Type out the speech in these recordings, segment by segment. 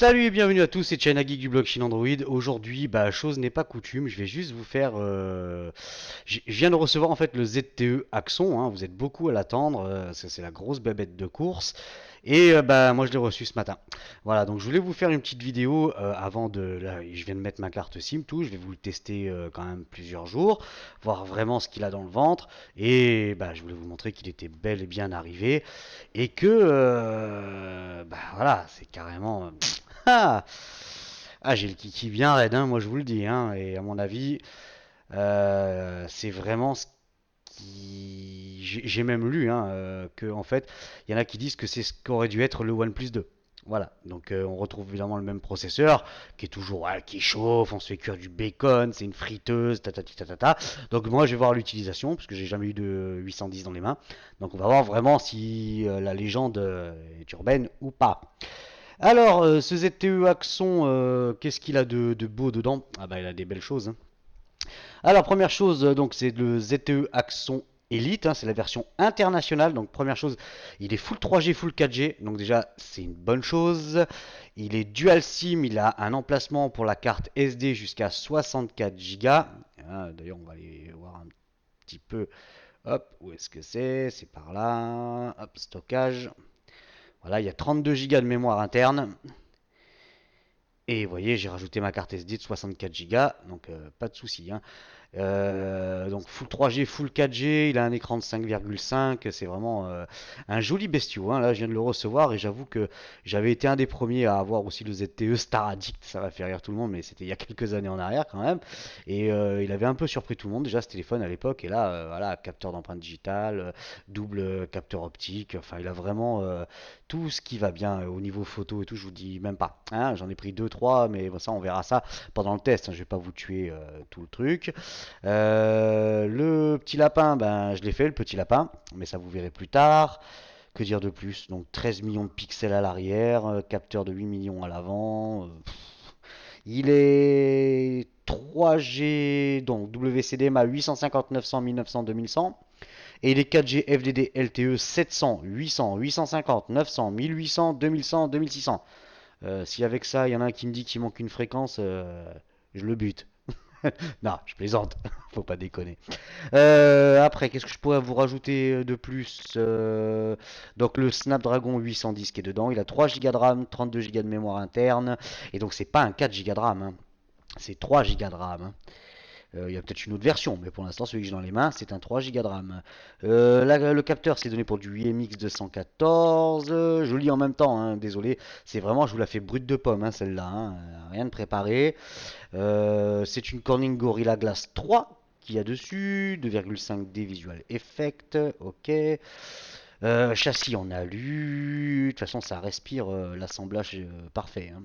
Salut et bienvenue à tous, c'est China Geek du blog Chine Android. Aujourd'hui, chose n'est pas coutume, je vais juste vous faire. Je viens de recevoir en fait le ZTE Axon, hein, vous êtes beaucoup à l'attendre, c'est la grosse bébête de course. Et moi je l'ai reçu ce matin. Voilà, donc je voulais vous faire une petite vidéo avant de. Là, je viens de mettre ma carte SIM, tout, je vais vous le tester quand même plusieurs jours, voir vraiment ce qu'il a dans le ventre. Et je voulais vous montrer qu'il était bel et bien arrivé. Et que. Voilà, c'est carrément. Ah, j'ai le kiki bien raide, hein, moi je vous le dis, hein, et à mon avis, c'est vraiment ce qui. J'ai même lu que en fait, il y en a qui disent que c'est ce qu'aurait dû être le OnePlus 2. Voilà, donc on retrouve évidemment le même processeur qui est toujours qui chauffe, on se fait cuire du bacon, c'est une friteuse, tatati tatata. Donc moi je vais voir l'utilisation parce que j'ai jamais eu de 810 dans les mains. Donc on va voir vraiment si la légende est urbaine ou pas. Alors, ce ZTE Axon, qu'est-ce qu'il a de beau dedans? Ah bah il a des belles choses, hein. Alors, première chose, donc c'est le ZTE Axon Elite, hein, c'est la version internationale. Donc première chose, il est full 3G, full 4G, donc déjà c'est une bonne chose. Il est dual SIM, il a un emplacement pour la carte SD jusqu'à 64 Go. D'ailleurs, on va aller voir un petit peu. Hop, où est-ce que c'est? C'est par là. Hop, stockage. Voilà, il y a 32 Go de mémoire interne. Et vous voyez, j'ai rajouté ma carte SD de 64 Go, donc pas de souci, hein. Donc full 3G, full 4G, il a un écran de 5,5, c'est vraiment un joli bestiau, hein. Là, je viens de le recevoir et j'avoue que j'avais été un des premiers à avoir aussi le ZTE Star Addict, ça va faire rire tout le monde, mais c'était il y a quelques années en arrière quand même. Et il avait un peu surpris tout le monde déjà ce téléphone à l'époque. Et là, voilà, capteur d'empreinte digitale, double capteur optique, enfin, il a vraiment tout ce qui va bien au niveau photo et tout. Je vous dis même pas, hein. J'en ai pris deux, trois, mais bon, ça, on verra ça pendant le test, hein. Je vais pas vous tuer tout le truc. Le petit lapin, je l'ai fait, le petit lapin, mais ça vous verrez plus tard. Que dire de plus? Donc 13 millions de pixels à l'arrière, capteur de 8 millions à l'avant. Il est 3G, donc WCDMA 850, 900, 1900, 2100. Et il est 4G FDD LTE 700, 800, 850, 900, 1800, 2100, 2600. Si avec ça, il y en a un qui me dit qu'il manque une fréquence, je le bute. Non, je plaisante, faut pas déconner. Après, qu'est-ce que je pourrais vous rajouter de plus? Donc le Snapdragon 810 qui est dedans, il a 3 Go de RAM, 32 Go de mémoire interne, et donc c'est pas un 4 Go de RAM, hein. C'est 3 Go de RAM, hein. Il y a peut-être une autre version, mais pour l'instant, celui que j'ai dans les mains, c'est un 3 Go de RAM. Le capteur, c'est donné pour du IMX 214. Je lis en même temps, hein, désolé. C'est vraiment, je vous la fais brute de pomme, hein, celle-là, hein, rien de préparé. C'est une Corning Gorilla Glass 3 qu'il y a dessus. 2,5D Visual Effect. Ok. Châssis en alu. De toute façon, ça respire l'assemblage parfait, hein.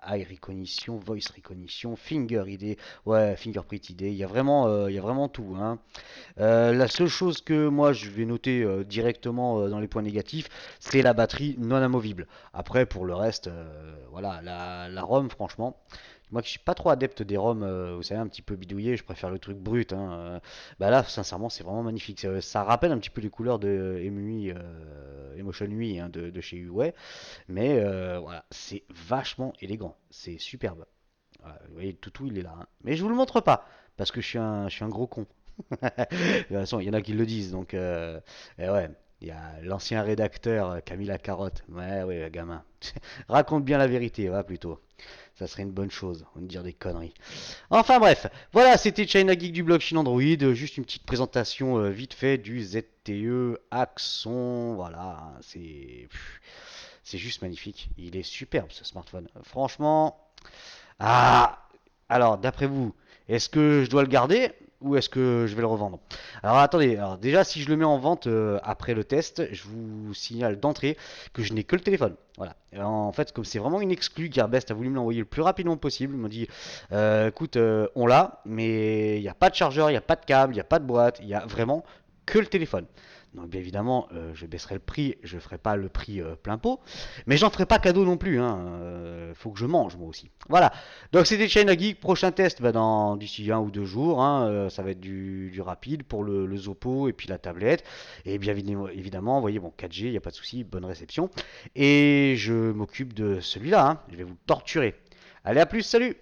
Eye Recognition, Voice Recognition, Finger ID, ouais, Fingerprint ID, il y a vraiment tout, hein. La seule chose que moi je vais noter directement dans les points négatifs, c'est la batterie non amovible. Après, pour le reste, voilà, la ROM, franchement, moi qui suis pas trop adepte des ROM, vous savez, un petit peu bidouillé, je préfère le truc brut, hein. Là, sincèrement, c'est vraiment magnifique. Ça rappelle un petit peu les couleurs de EMUI, Emotion UI, hein, de chez Huawei. Mais voilà, c'est vachement élégant, c'est superbe. Voilà, vous voyez, le toutou, il est là, hein. Mais je vous le montre pas, parce que je suis un gros con. De toute façon, il y en a qui le disent, donc ouais. Il y a l'ancien rédacteur qui a mis la carotte. Ouais, ouais, gamin. Raconte bien la vérité, va plutôt. Ça serait une bonne chose, on va dire des conneries. Enfin bref, voilà, c'était China Geek du blog Chine Android. Juste une petite présentation vite fait du ZTE Axon. Voilà, hein, c'est juste magnifique. Il est superbe ce smartphone. Franchement. Ah, alors d'après vous, est-ce que je dois le garder ou est-ce que je vais le revendre? Alors attendez, alors déjà si je le mets en vente après le test, je vous signale d'entrée que je n'ai que le téléphone. Voilà. En fait, comme c'est vraiment une exclue, Gearbest a voulu me l'envoyer le plus rapidement possible. Il m'a dit, écoute, on l'a, mais il n'y a pas de chargeur, il n'y a pas de câble, il n'y a pas de boîte, il y a vraiment que le téléphone. Donc bien évidemment, je baisserai le prix, je ferai pas le prix plein pot, mais j'en ferai pas cadeau non plus, hein. Faut que je mange moi aussi. Voilà. Donc c'était China Geek, prochain test bah, dans d'ici 1 ou 2 jours, hein. Ça va être du rapide pour le Zoppo et puis la tablette. Et bien évidemment, vous voyez, bon 4G, il n'y a pas de souci, bonne réception. Et je m'occupe de celui-là, hein. Je vais vous torturer. Allez, à plus, salut!